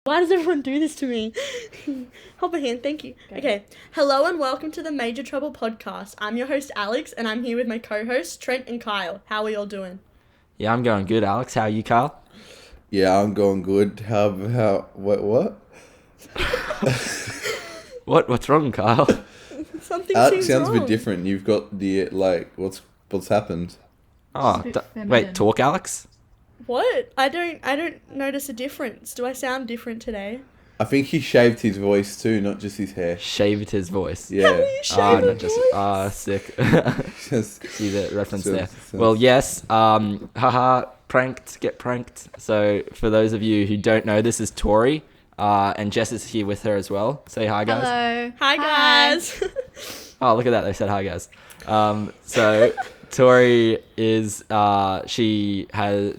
Why does everyone do this to me? Hop a hand, thank you. Okay. Hello and welcome to the Major Trouble podcast. I'm your host Alex and I'm here with my co-hosts Trent and Kyle. How are y'all doing? Yeah, I'm going good, Alex. How are you, Kyle? Yeah, I'm going good. What? What's wrong, Kyle? Something Alex seems sounds wrong. a bit different. You've got the, what's happened? Oh, wait, talk, Alex? What? I don't notice a difference. Do I sound different today? I think he shaved his voice too, not just his hair. Shaved his voice. Yeah. How are you shaving voice? Sick. Just, See the reference So- there. so- Well, yes, get pranked. So, for those of you who don't know, this is Tori, and Jess is here with her as well. Say hi, guys. Hello. Hi guys. Oh, look at that. They said hi, guys. So Tori is,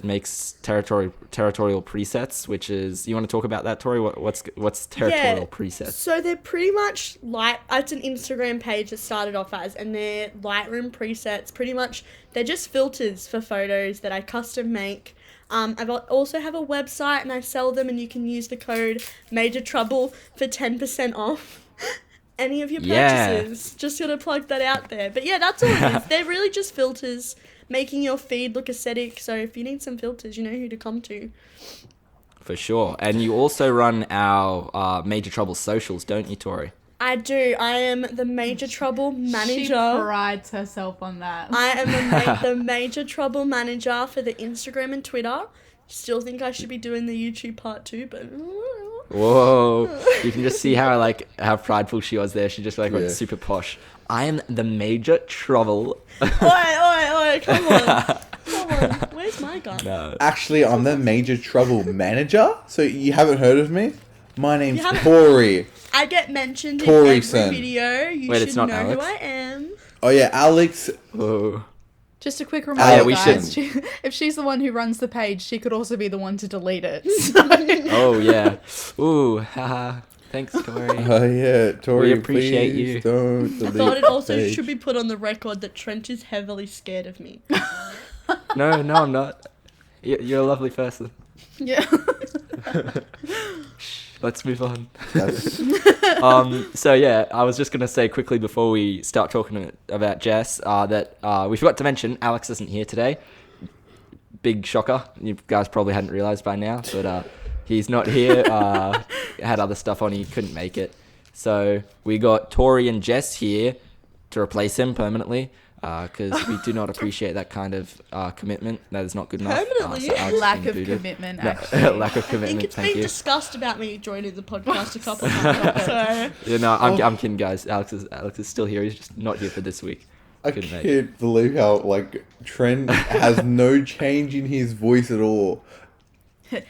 makes territorial presets, which is, you want to talk about that, Tori? What's territorial presets? So they're pretty much it's an Instagram page that started off as, and they're Lightroom presets. Pretty much, they're just filters for photos that I custom make. I also have a website and I sell them, and you can use the code Major Trouble for 10% off any of your purchases. Just gotta plug that out there. But yeah, that's all it is. They're really just filters, making your feed look aesthetic. So if you need some filters, you know who to come to. For sure. And you also run our Major Trouble socials, don't you, Tori? I do. I am the Major Trouble manager. She prides herself on that. I am the Major Trouble manager for the Instagram and Twitter. Still think I should be doing the YouTube part too, but... Whoa. You can just see how prideful she was there. She just went Yeah. super posh. I am the Major Trouble. Oi, come on. Where's my gun? No. Actually, I'm the Major Trouble manager. So you haven't heard of me? My name's You haven't- Tori. I get mentioned in Tori every son. video. You Wait, should it's not know Alex? who I am. Oh yeah, Alex. Whoa. Just a quick yeah, reminder, we guys. should. If she's the one who runs the page, she could also be the one to delete it. So. Oh, yeah. Ooh, haha. Thanks, Tori. Oh yeah, Tori. We appreciate please you. Don't I delete thought it the also page. should be put on the record that Trent is heavily scared of me. No, I'm not. You're a lovely person. Yeah. Let's move on. That's- So yeah, I was just gonna say quickly before we start talking about Jess that we forgot to mention Alex isn't here today. Big shocker. You guys probably hadn't realised by now, but he's not here. Had other stuff on. He couldn't make it. So we got Tori and Jess here to replace him permanently. Because we do not appreciate that kind of commitment. That is not good enough. Permanently? So Alex Lack being of booted. commitment, No, actually. lack of I think commitment. it's Thank been you. discussed about me joining the podcast a couple times. So Yeah, no, I'm kidding, guys. Alex is still here. He's just not here for this week. I Couldn't make it. can't believe how Trent has no change in his voice at all.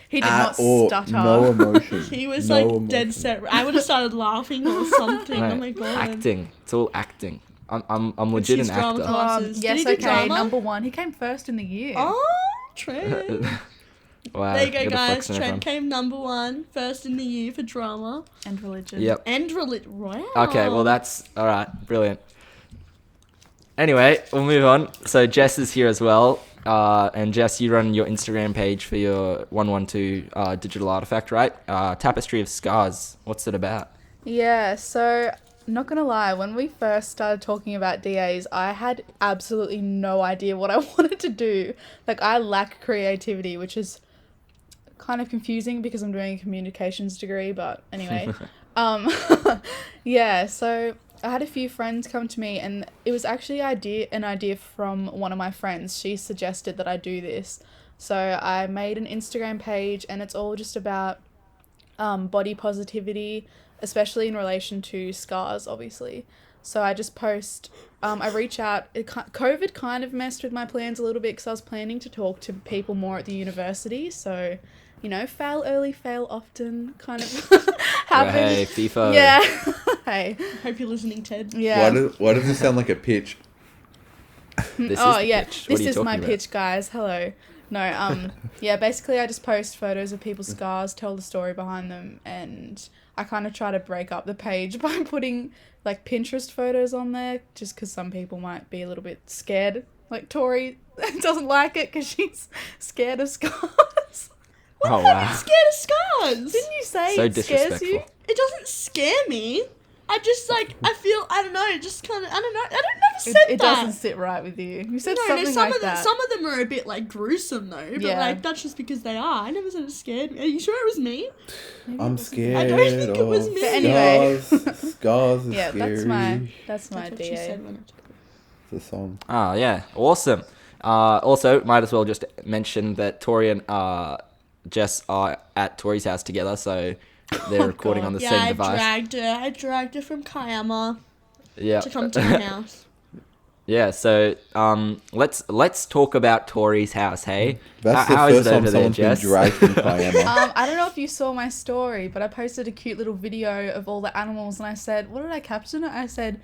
He did At not all. stutter. No emotion. he was No like emotion. dead set. I would have started laughing or something. No, Oh my god. acting. It's all acting. I'm legit his an drama actor. class. Classes. Did Yes, he do okay, drama? number one. He came first in the year. Oh, Trent. Wow. There you go, gotta guys. flex on everyone. Trent came number 1, first in the year for drama. And religion. Yep. And wow. Okay, well that's all right. Brilliant. Anyway, we'll move on. So Jess is here as well. And Jess, you run your Instagram page for your 112 digital artifact, right? Tapestry of Scars. What's it about? Yeah, so not gonna lie, when we first started talking about DAs, I had absolutely no idea what I wanted to do. Like, I lack creativity, which is kind of confusing because I'm doing a communications degree, but anyway. Yeah, so I had a few friends come to me, and it was actually an idea from one of my friends. She suggested that I do this. So I made an Instagram page, and it's all just about body positivity, especially in relation to scars, obviously. So I just post, I reach out. COVID kind of messed with my plans a little bit because I was planning to talk to people more at the university. So, you know, fail early, fail often kind of happens. Hey, FIFA. Yeah. Hey. Hope you're listening, Ted. Yeah. Why does it sound like a pitch? This Oh is the yeah, pitch. What this are you is my talking about? pitch, guys. Hello. No, yeah, basically I just post photos of people's scars, tell the story behind them, and I kind of try to break up the page by putting like Pinterest photos on there, just because some people might be a little bit scared. Like Tori doesn't like it because she's scared of scars. What Oh, if I'm wow. scared of scars? Didn't you say So it scares disrespectful. you? It doesn't scare me. I just like I feel I don't know. Just kind of I don't know. I don't never said It that. doesn't sit right with you. You said No, something some like of them, that. some of them are a bit like gruesome though. But Yeah. like that's just because they are. I never said it scared me. Are you sure it was me? Maybe it I'm wasn't. scared. I don't think it was of me. But anyway. Scars is Yeah, scary. that's my That's what she DA. said when I took it. It's a song. Oh, yeah. Awesome. Also, might as well just mention that Tori and Jess are at Tori's house together, so they're recording God. on the Yeah, same I device. dragged her from Kiama Yeah. to come to my house. Yeah, so let's talk about Tori's house, hey? That's How the is first it time over there, someone's been Jess? dragged from Kiama. I don't know if you saw my story, but I posted a cute little video of all the animals, and I said, what did I caption it? I said,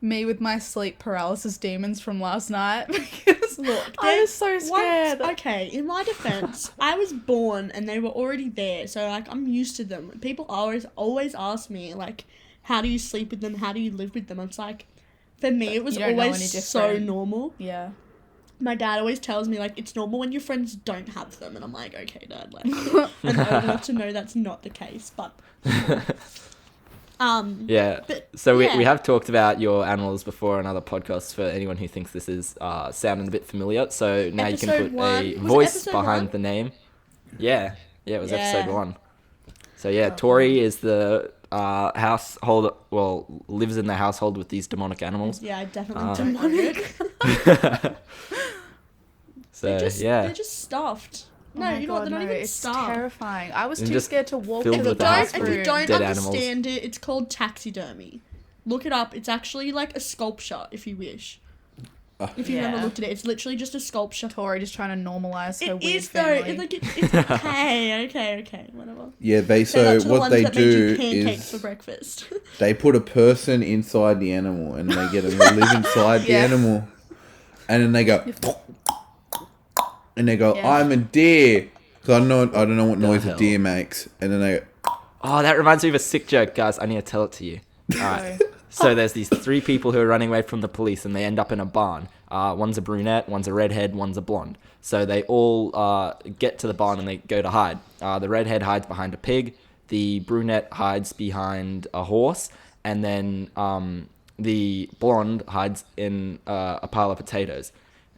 me with my sleep paralysis demons from last night. Because Look, I was so once- scared. okay, in my defense, I was born and they were already there, so like I'm used to them. People always ask me like, how do you sleep with them? How do you live with them? It's like, for me, it was You don't know any always so different. normal. Yeah. My dad always tells me like it's normal when your friends don't have them, and I'm like, okay, Dad, like, I'm old enough to know that's not the case, but Yeah. But, So we yeah. have talked about your animals before on other podcasts for anyone who thinks this is sounding a bit familiar. So now you can Episode put one. a Was it voice episode behind one? the name. Yeah. Yeah, it was Yeah. episode 1. So yeah, Tori is the household, well, lives in the household with these demonic animals. yeah, definitely Ah. demonic. So They're yeah. just stuffed. Oh No, my you know what? God, They're not no, even it's stuffed. terrifying. I was And too just scared to walk filled to If the you with the don't, house if bathroom. you don't dead animals. understand it, it's called taxidermy. Look it up. It's actually like a sculpture, if you wish. If you've never Yeah. looked at it, it's literally just a sculpture. Tori just trying to normalize her It weird is though. family. It's like it's okay, whatever. Yeah, Say so that to the what ones they that made you do pancakes is for breakfast. they put a person inside the animal and they get them to live inside the Yeah. animal, and then they go, and they go, Yeah. I'm a deer, because I don't know what noise hell? a deer makes, and then they go, Oh, that reminds me of a sick joke, guys. I need to tell it to you. All right. So there's these 3 people who are running away from the police, and they end up in a barn. One's a brunette, one's a redhead, one's a blonde. So they all get to the barn and they go to hide. The redhead hides behind a pig, the brunette hides behind a horse, and then the blonde hides in a pile of potatoes.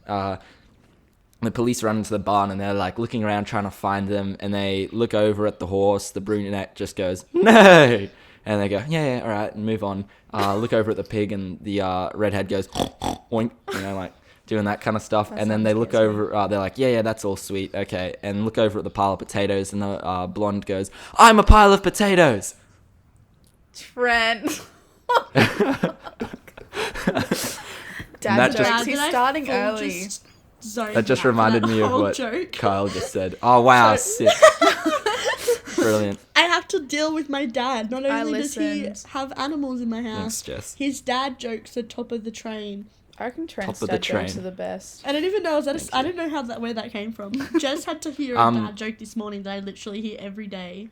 The police run into the barn and they're like looking around trying to find them, and they look over at the horse. The brunette just goes, no! And they go, yeah, all right, and move on. Look over at the pig, and the redhead goes, oink, like doing that kind of stuff. That And then they sounds look good. over, they're like, yeah, that's all sweet, okay. And look over at the pile of potatoes, and the blonde goes, I'm a pile of potatoes! Trent. That Dad just- jokes. He's Did I starting full early. just zone That just out for reminded that me of whole what joke? Kyle just said. Oh, wow, So- sick. Brilliant. I have to deal with my dad. Not I only does he listened. have animals in my Thanks, house, Jess. his dad jokes are top of the train. I reckon Trent's Top of the dad jokes train. are the best. I don't even know. Thank I don't know where that came from. Jess had to hear a Um, dad joke this morning that I literally hear every day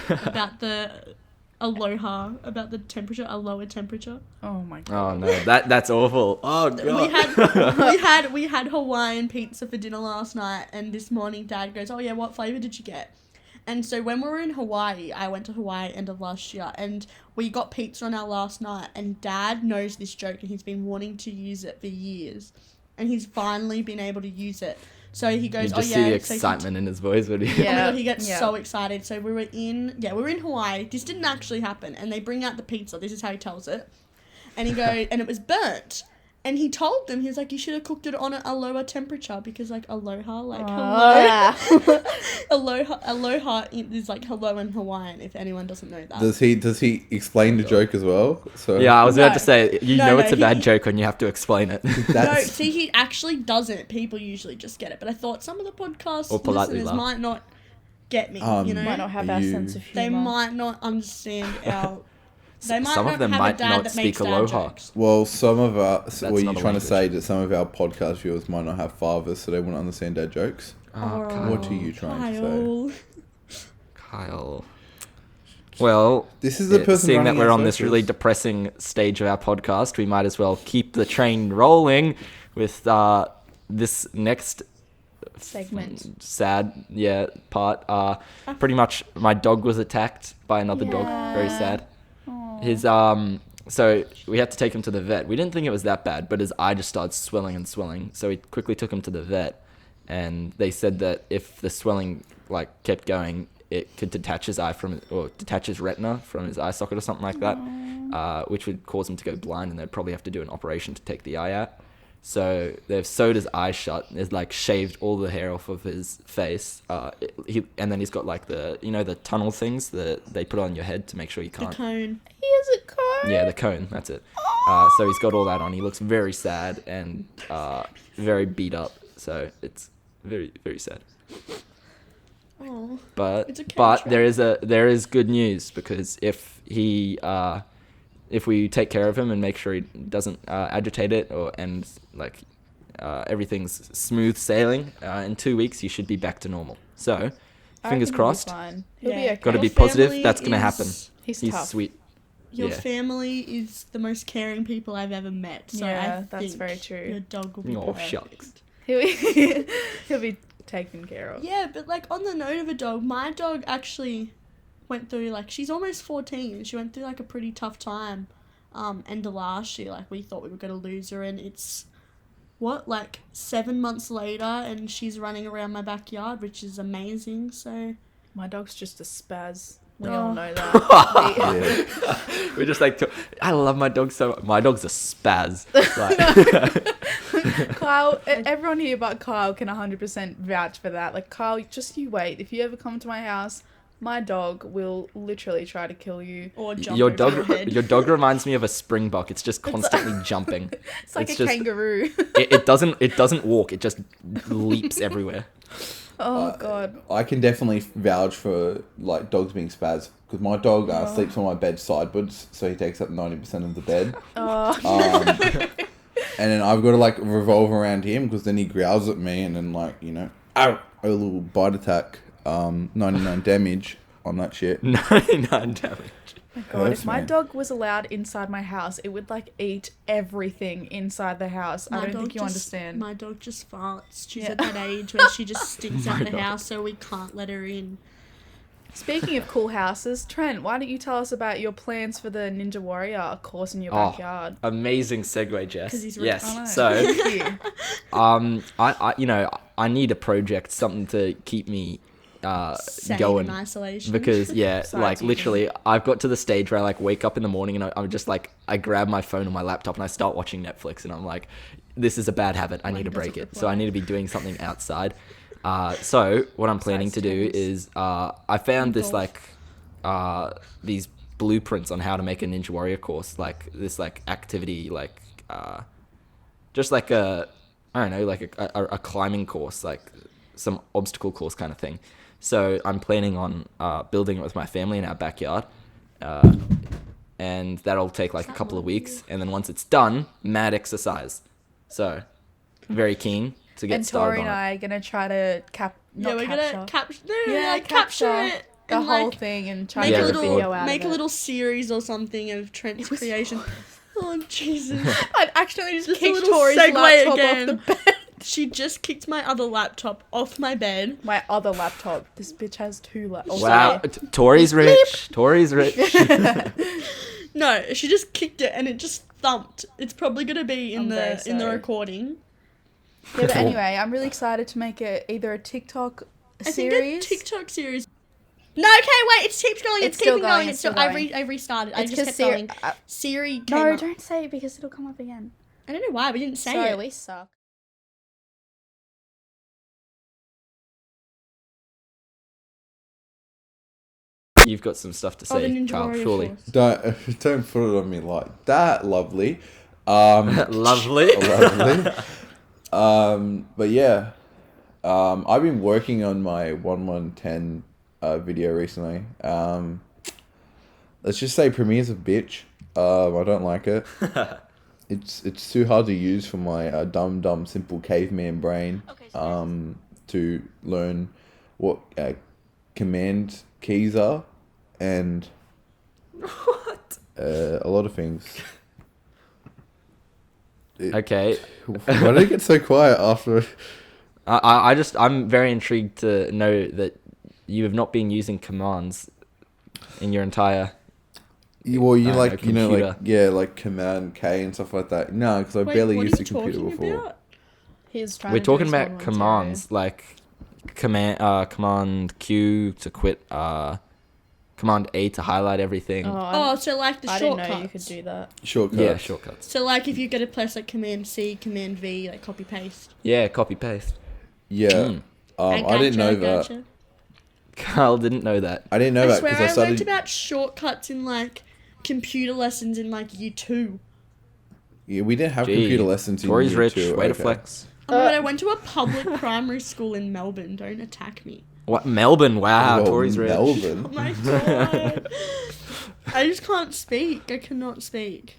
about the aloha, about the temperature, a lower temperature. Oh my god. Oh, no, that's awful. Oh, God. We had Hawaiian pizza for dinner last night, and this morning Dad goes, "Oh yeah, what flavor did you get?" And so when we were in Hawaii, I went to Hawaii end of last year, and we got pizza on our last night, and Dad knows this joke, and he's been wanting to use it for years, and he's finally been able to use it. So he You goes, just "Oh see yeah." the so he excitement in his voice when he... Oh my Yeah. god, he gets Yeah. so excited. So we were in Hawaii. This didn't actually happen, and they bring out the pizza. This is how he tells it, and he goes, and it was burnt. And he told them, he was like, you should have cooked it on a lower temperature because like aloha, like hello, aloha is like hello in Hawaiian. If anyone doesn't know that. does he explain the joke as well? So Yeah, I was about No. to say, you No, know no, it's a bad he- joke when you have to explain it. No, that's see, he actually doesn't. People usually just get it, but I thought some of the podcast Or politely listeners laugh. might not get me. You know, Might not have our You- sense of they humor. might not understand our. They might Some not of them have might a dad not that speak makes dad aloha. jokes. well, some of our. That's Were you not a trying to say language. that some of our podcast viewers might not have fathers, so they wouldn't understand dad jokes? Oh, Kyle. What are you trying to say? Kyle. Well, This is the person seeing that running we're our on this really socials. depressing stage of our podcast, we might as well keep the train rolling with this next segment. sad, part. Pretty much my dog was attacked by another dog. Very sad. Aww. His so we had to take him to the vet. We didn't think it was that bad, but his eye just started swelling and swelling. So we quickly took him to the vet, and they said that if the swelling like kept going, it could detach his eye detach his retina from his eye socket or something like that, which would cause him to go blind, and they'd probably have to do an operation to take the eye out. So they've sewed his eyes shut. They've like shaved all the hair off of his face. And then he's got like the tunnel things that they put on your head to make sure you The can't. cone. He has a cone. Yeah, the cone. That's it. So he's got all that on. He looks very sad and very beat up. So it's very, very sad. Oh. But It's okay, but Trent. there is good news, because if we take care of him and make sure he doesn't agitate it and everything's smooth sailing, in 2 weeks he should be back to normal. So I fingers reckon he'll be crossed. fine. He'll be Yeah. okay. Got to Your be positive. family That's gonna is- happen. He's He's tough. sweet. Your Yeah. family is the most caring people I've ever met. So Yeah, I that's think very true. Your dog will be Oh, perfect. shucks. He'll be taken care of. Yeah, but like on the note of a dog, my dog actually went through she's almost 14. She went through like a pretty tough time. End of last year, like we thought we were gonna lose her, and it's 7 months later, and she's running around my backyard, which is amazing. So My dog's just a spaz. We Oh. all know that. Yeah. We're just like, I love my dog so much. My dog's a spaz. Like, Kyle, everyone here but Kyle can 100% vouch for that. Like, Kyle, just you wait. If you ever come to my house, my dog will literally try to kill you. or jump your over dog, your head. your dog reminds me of a springbok. It's just constantly jumping. It's like It's a just- kangaroo. It doesn't walk. It just leaps everywhere. Oh, God. I can definitely vouch for like dogs being spaz, because my dog sleeps on my bed sideways, so he takes up 90% of the bed. Oh, And then I've got to like revolve around him, because then he growls at me, and then ow, a little bite attack, 99 damage on that shit. 99 damage. my God. Hurts If my me. dog was allowed inside my house, it would eat everything inside the house. I don't think you understand. My dog just farts. She's Yeah. at that age where she just stinks out My the God. house, so we can't let her in. Speaking of cool houses, Trent, why don't you tell us about your plans for the Ninja Warrior course in your Oh. backyard? Amazing segue, Jess. 'Cause he's rich. Yes. I know. So, Thank you. I need a project, something to keep me Sane going. in isolation. Because Besides you. literally, I've got to the stage where I wake up in the morning and I'm just I grab my phone or my laptop and I start watching Netflix, and I'm like, this is a bad habit. I need to doesn't break it. reply. So I need to be doing something outside. So what I'm planning to do tennis. is I found this Golf. these blueprints on how to make a Ninja Warrior course, this activity, just a I don't know, a climbing course, some obstacle course kind of thing. So I'm planning on building it with my family in our backyard, and that'll take a couple of weeks. And then once it's done, mad exercise. So very keen to get And started Tori on and it. I are going to try to we're gonna capture it. the and, whole thing and try Make to Yeah, a get a little video out make of a it. little series or something of Trent's creation. Oh Jesus! I'd actually just Just a kicked little Tori's segue laptop again. off the bed. She just kicked my other laptop off my bed. My other laptop. This bitch has two laptops. Wow, Tori's rich. Tori's rich. No, she just kicked it and it just thumped. It's probably gonna be in I'm very the sorry. recording. Yeah, but anyway, I'm really excited to make either a TikTok I think series. a TikTok series. No, okay, wait. It keeps going. It's still keeping going, going. it's still I going. restarted. I It's just 'cause kept going. Siri came No, up. don't say it because it'll come up again. I don't know why we didn't say Sorry, it. we suck. You've got some stuff to Oh, the say, Ninja Carl, Warrior surely. course. Don't put it on me like that, lovely. Lovely. Lovely. But yeah, I've been working on my 1110 video recently. Let's just say Premiere's a bitch. I don't like it. It's too hard to use for my dumb simple caveman brain. To learn what command keys are, and a lot of things. Okay. Why did it get so quiet after? I'm very intrigued to know that you have not been using commands in your entire. Well, computer. like Command K and stuff like that. No, because I barely used the computer before. He's trying We're to do talking his about normal commands like command Q to quit. Command A to highlight everything. Oh, so like the I shortcuts. didn't know you could do that. Shortcuts. Yeah, shortcuts. So like if you go to press like Command C, Command V, like copy paste. Yeah, copy paste. Yeah. I didn't know that. Gotcha. Carl didn't know that. I didn't know I that swear because I I started. learned about shortcuts in like computer lessons in like year 2. Yeah, we didn't have Gee, computer lessons in Tori's year rich. 2. Way to Okay. flex. Oh my god, I went to a public primary school in Melbourne. Don't attack me. What? Melbourne? Wow, Whoa, Tori's rich. Oh Melbourne. my god. I just can't speak. I cannot speak.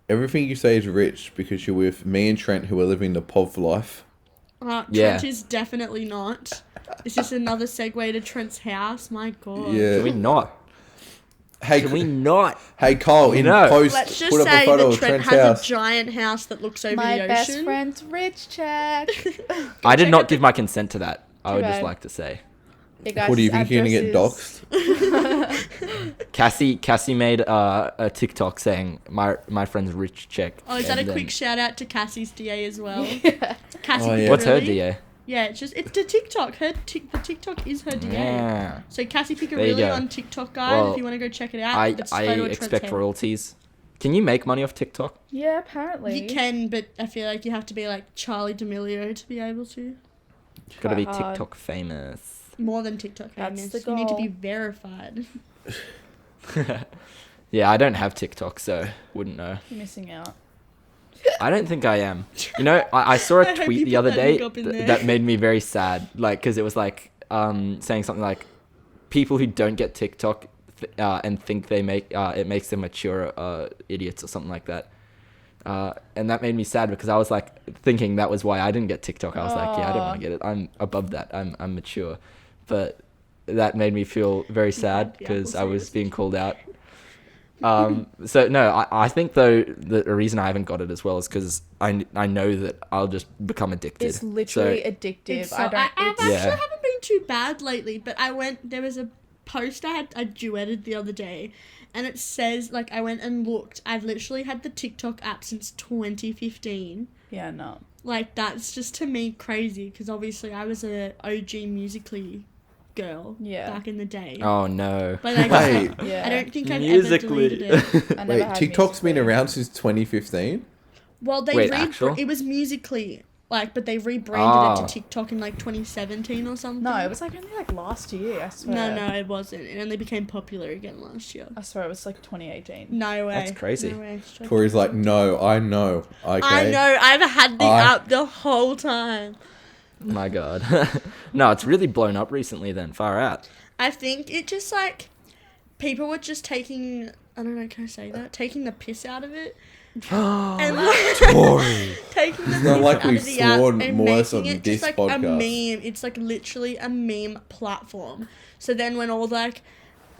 Everything you say is rich because you're with me and Trent, who are living the POV life. Yeah. Trent is definitely not. It's just another segue to Trent's house. My god. Yeah. Can we not? Hey, Can we not? hey, Carl, in No. post, Let's just put up a say photo that of Trent Trent's has house. a giant house that looks over My the ocean. best friend's rich check. I did check not out give my consent to that. I would just bad. like to say. Hey guys, What do you his think you're gonna get address doxxed? Cassie made a TikTok saying my friend's rich check. Oh, is that a and quick then- shout out to Cassie's DA as well? Yeah. Cassie Oh, yeah. What's her Piccarelli. DA? Yeah, it's the TikTok. The TikTok is her DA. Yeah. So Cassie you Piccarelli go. on TikTok, guys. Well, if you want to go check it out, I it's a photo of Trent's expect head. royalties. Can you make money off TikTok? Yeah, apparently. You can, but I feel like you have to be like Charlie D'Amelio to be able to. Gotta be Quite hard. TikTok famous. More than TikTok That's famous. the You need to goal. be verified. Yeah, I don't have TikTok, so wouldn't know. You're missing out. I don't think I am. You know, I saw a I hope tweet you the put other that day link up in there. that made me very sad. Like, because it was like saying something like, people who don't get TikTok and think they make it makes them mature idiots or something like that. And that made me sad because I was like thinking that was why I didn't get TikTok. I was like, yeah, I don't want to get it. I'm above that. I'm mature. But that made me feel very sad the because apple I was cider being called out. So no, I think though the reason I haven't got it as well is because I know that I'll just become addicted. It's literally So, addictive. I actually Yeah. haven't been too bad lately, but there was a post I duetted the other day, and it says, like, I went and looked, I've literally had the TikTok app since 2015. Yeah, no. Like, that's just to me crazy, because obviously I was a OG Musically girl Yeah. back in the day. oh no. But I, Wait. Yeah. I don't think I've Musically. ever deleted it. I never Wait, had TikTok's been Musical.ly. around since 2015? Well, they Wait, actual? it was Musically, like, but they rebranded it Oh. to TikTok in like 2017 or something. No, it was like only like last year, I swear. No, it wasn't. It only became popular again last year. I swear it was like 2018. No way. That's crazy. No way. Tori's like, no, I know. Okay. I know. I've had the app the whole time. My God. No, it's really blown up recently. Then far out. I think it just like people were just taking. I don't know. Can I say that? Taking the piss out of it. And like, Tori. taking the piss not like out we've of the app sworn and worse making on it this just like podcast. a meme. It's like literally a meme platform. So then when all like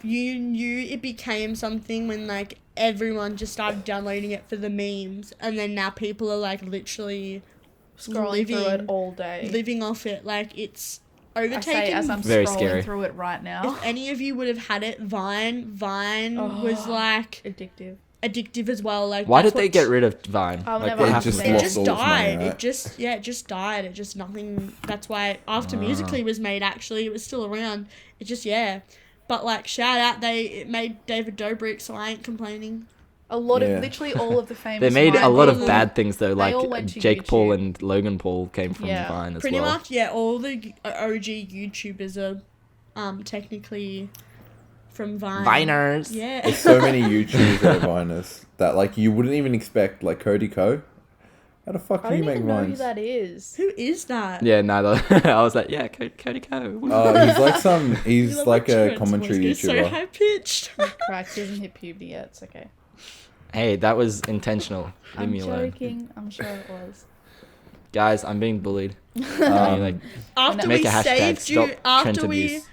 you knew it became something when like everyone just started downloading it for the memes, and then now people are like literally Scrolling through it all day. living off it. Like it's I say overtaken. as I'm Very scrolling scary. through it right now. If any of you would have had it, Vine was like Addictive. addictive as well. Like Why that's did they what- get rid of Vine? I'll Like, never what It happened just with It that? lost just all its money, died. right? It just died. It just nothing. That's why after Musically was made, actually, it was still around. It just But like shout out, it made David Dobrik, so I ain't complaining. A lot Yeah. of literally all of the famous. They made a Vine lot of people- bad things though. They all Like went to Jake Paul YouTube. and Logan Paul came from Yeah. Vine as Pretty well. much, all the OG YouTubers are technically from Vine. Viners. Yeah. There's so many YouTubers that are Viners that like you wouldn't even expect. Like Cody Co. How the fuck I can you don't make even know who vines? that is. Who is that? Yeah, neither. I was like, yeah, Cody Co. He's like You he's love like when a Trent's commentary voice goes YouTuber. So high pitched. Crack, he hasn't hit puberty yet. It's okay. Hey, that was intentional. Leave I'm me alone. joking. I'm sure it was. Guys, I'm being bullied. Um, After Make we a hashtag, saved you, stop Trent abuse.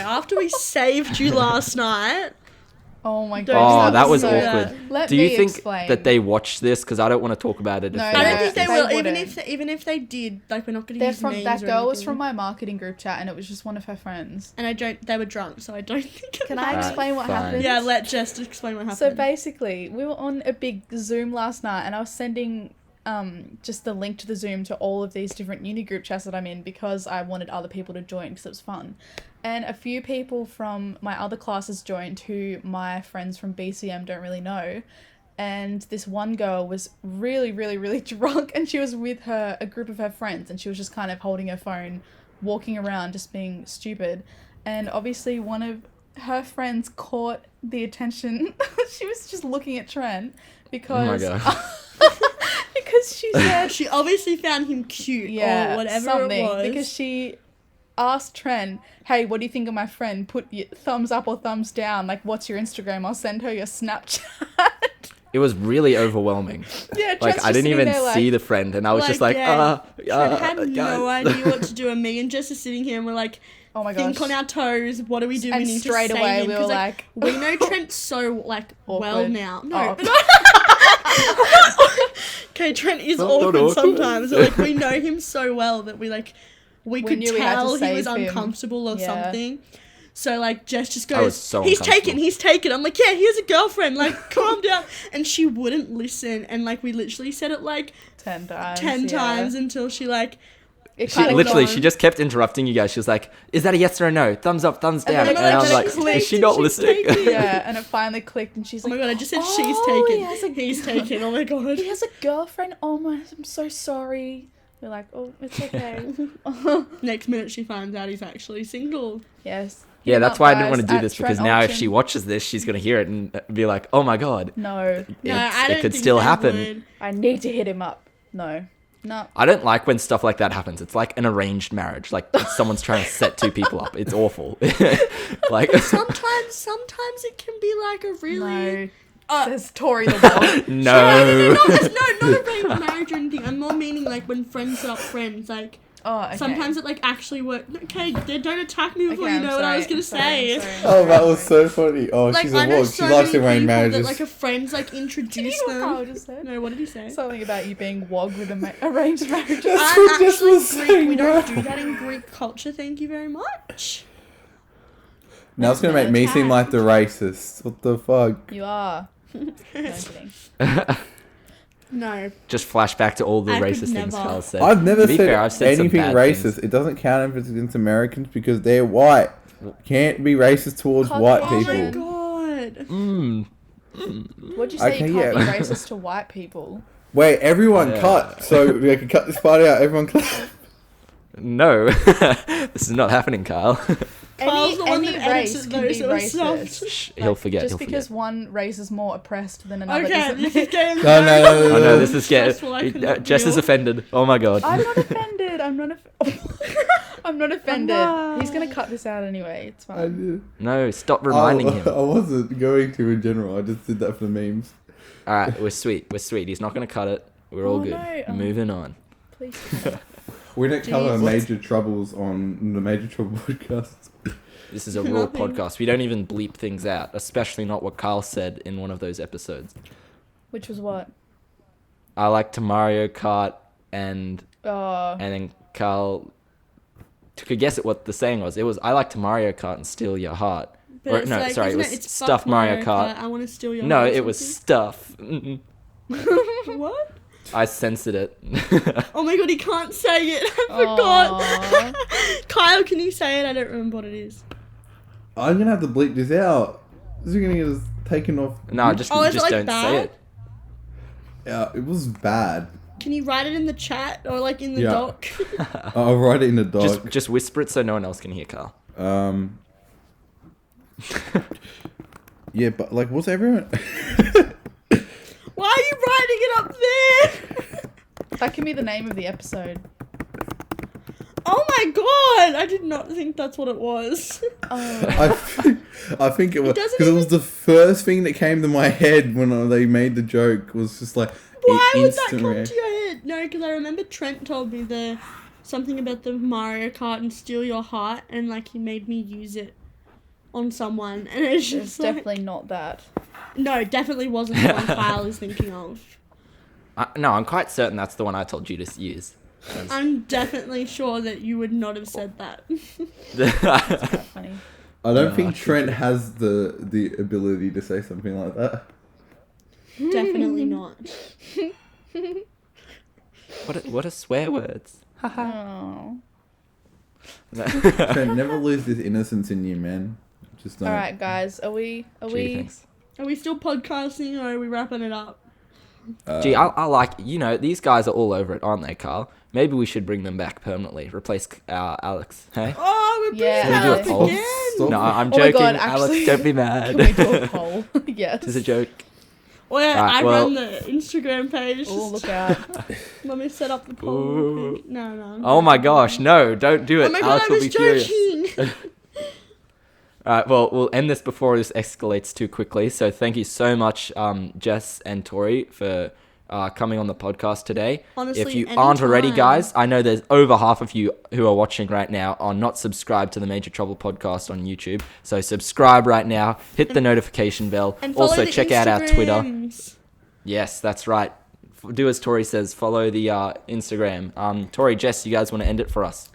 after we saved you last night, Oh my Don't god. Oh, that was so awkward. Let Do me you think explain. that they watch this? Because I don't want to talk about it. If No, I they don't watch think they this. will. They Even if they did, like we're not going to They're use from names that or girl was anything. from my marketing group chat, and it was just one of her friends. And they were drunk, so I don't think. Can I Alright, explain what fine. happened? Yeah, let Jess explain what happened. So basically, we were on a big Zoom last night, and I was sending just the link to the Zoom to all of these different uni group chats that I'm in because I wanted other people to join because it was fun. And a few people from my other classes joined who my friends from BCM don't really know. And this one girl was really, really, really drunk, and she was with a group of her friends, and she was just kind of holding her phone, walking around, just being stupid. And obviously one of her friends caught the attention. She was just looking at Trent because... Oh my God. because she said... she obviously found him cute or whatever something, it was. because she asked Trent, hey, what do you think of my friend? Put your thumbs up or thumbs down. Like, what's your Instagram? I'll send her your Snapchat. It was really overwhelming. Yeah, Trent's Like, just I didn't sitting even there, see the friend, and I was just like, Trent had no guys. idea what to do, and me and Jess are sitting here and we're like, oh my gosh. think on our toes. What do we do? And We need straight to away save him, we were 'cause, like, we know Trent so like well Awkward. now. No, Oh. okay, Trent is Not awkward awkward. sometimes. But, like we know him so well that we could knew we had to tell he save was him. uncomfortable or Yeah. something. So like Jess just I goes, was so he's uncomfortable. taken. I'm like, yeah, he has a girlfriend. Like, calm down. And she wouldn't listen. And like we literally said it like 10 times. 10 yeah. times until she like. It She kind of literally, gone. she just kept interrupting you guys. She was like, "Is that a yes or a no? Thumbs up, thumbs down." then And it I was like, clicked, "Is she and not she's listening?" taken. Yeah, and it finally clicked, and she's Oh like, my god! I just said "Oh, she's taken. He's taken. Oh my god. He has a girlfriend. Oh my, I'm so sorry." We're like, "Oh, it's okay." Next minute she finds out he's actually single. Yes. Yeah, Hit that's up, why I didn't guys, want to do at this, because Trent now if Auction. she watches this, she's gonna hear it and be like, "Oh my god, No, No, I don't it could think still they happen." would. I need to hit him up. No. I don't like when stuff like that happens. It's like an arranged marriage. Like someone's trying to set two people up. It's awful. Like Sometimes it can be like a really. No. Says Tori the one. no. Not arranged marriage or anything. I'm more meaning like when friends are friends. Like Oh, okay. sometimes it like actually works. Okay, don't attack me before Okay, you I'm know what I was sorry, gonna say. I'm sorry. Oh, that was so funny. Oh, Like she's I a know wog. so She likes many arranged people marriages. that like a friends like Did you introduce know what Carl them. just said? No, what did he say? Something about you being wog with arranged marriages. That's I'm what Jess actually was Greek. saying, We don't bro. do that in Greek culture. Thank you very much. Now it's gonna make me seem like the racist. What the fuck? You are. No, I'm kidding. No. Just flash back to all the I could racist things never. Carl said. I've never To be said, fair, I've said some anything bad racist. things. It doesn't count if it's against Americans because they're white. Can't be racist towards white Oh people. my god. What'd you say? Okay, You can't yeah. be racist to white people. Wait, everyone Yeah. cut. So we can cut this part out. Everyone cut. No, this is not happening, Kyle. Carl's the one Any that edits race it, can though, be so it's soft. racist. Shh, he'll forget. Just He'll because forget. one race is more oppressed than another Okay, doesn't this mean... is getting No, no, no, Oh no, no, this is Stressful, I getting. cannot Jess is deal. offended. Oh my god. I'm not offended. I'm not I'm not offended. not. He's gonna cut this out anyway. It's I fine. did. No, stop reminding I him. wasn't going to in general. I just did that for the memes. All right, we're sweet. We're sweet. He's not gonna cut it. We're all Oh, good. no, Moving on. Please. We don't cover Jeez. major troubles on the Major Trouble podcast. This is a raw Nothing. podcast. We don't even bleep things out, especially not what Carl said in one of those episodes. Which was what? I like to Mario Kart, and Oh. then Carl took a guess at what the saying was. It was, I like to Mario Kart and steal your heart. But Or, it's no, like, sorry, it isn't was it's stuffed fuck Mario Kart. I want to steal your No, heart or it was something. stuff. Mm-mm. What? I censored it. Oh my god, he can't say it. I forgot. Aw. Kyle, can you say it? I don't remember what it is. I'm gonna have to bleep this out. This is gonna get us taken off. No, just Oh, is it, just like, don't say bad? it. Yeah, it was bad. Can you write it in the chat or like in the Yeah. doc? I'll write it in the dog. Just whisper it so no one else can hear, Carl. Yeah, but like, what's everyone? Why are you writing it up there? That can be the name of the episode. Oh my god! I did not think that's what it was. Oh. I think it was doesn't because it was the first thing that came to my head when they made the joke. Was just like Why would that instant come reaction. to your head? No, because I remember Trent told me something about the Mario Kart and steal your heart, and like he made me use it on someone, and it's It's just like, definitely not that. no, definitely wasn't the one Kyle is thinking of. No, I'm quite certain that's the one I told you to use. I'm definitely sure that you would not have said that. Quite funny. I don't No, think I Trent has the ability to say something like that. Definitely not. What are swear words? Oh. Trent, never lose this innocence in you, man. Just don't. All right, guys. Are we? Gee, thanks. Are we still podcasting or are we wrapping it up? Gee, I like, these guys are all over it, aren't they, Carl? Maybe we should bring them back permanently. Replace Alex, hey? Oh, we're bringing Yeah. that Can we up do a poll? again. Stop. No, I'm Oh my joking. God, Alex, actually, don't be mad. Can we do a poll? Yes. This is a joke. Well, yeah, Alright, I well- run the Instagram page. Oh, look out. Let me set up the poll. Ooh. No. Oh my gosh, no, don't do it. Oh my god, Alex I will was be furious. joking. Alright, well, we'll end this before this escalates too quickly. So thank you so much, Jess and Tori, for coming on the podcast today. Honestly, if you aren't already, anytime. guys, I know there's over half of you who are watching right now are not subscribed to the Major Trouble podcast on YouTube. So subscribe right now, hit the notification bell. And follow Also the check out our Twitter. Instagrams. Yes, that's right. Do as Tori says, follow the Instagram. Tori, Jess, you guys want to end it for us?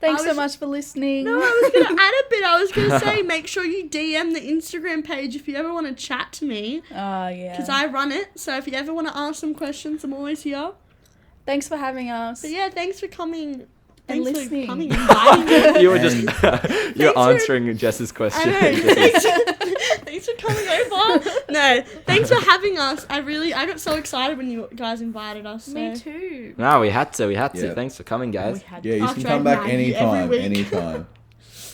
Thanks I so was- much for listening. No, I was going to add a bit. I was going to say, make sure you DM the Instagram page if you ever want to chat to me. Yeah. Because I run it. So if you ever want to ask some questions, I'm always here. Thanks for having us. But yeah, thanks for coming. And Thanks listening. for coming and inviting me. You were just you're for- answering Jess's I question. know. Thanks for coming over. No, thanks for having us. I got so excited when you guys invited us. So. Me too. No, we had to. Yeah. Thanks for coming, guys. We had Yeah, you After can I come back nag you every anytime. week. Anytime.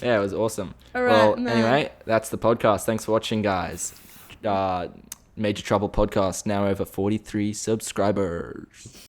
Yeah, it was awesome. All right, Well, no. anyway, that's the podcast. Thanks for watching, guys. Major Trouble podcast, now over 43 subscribers.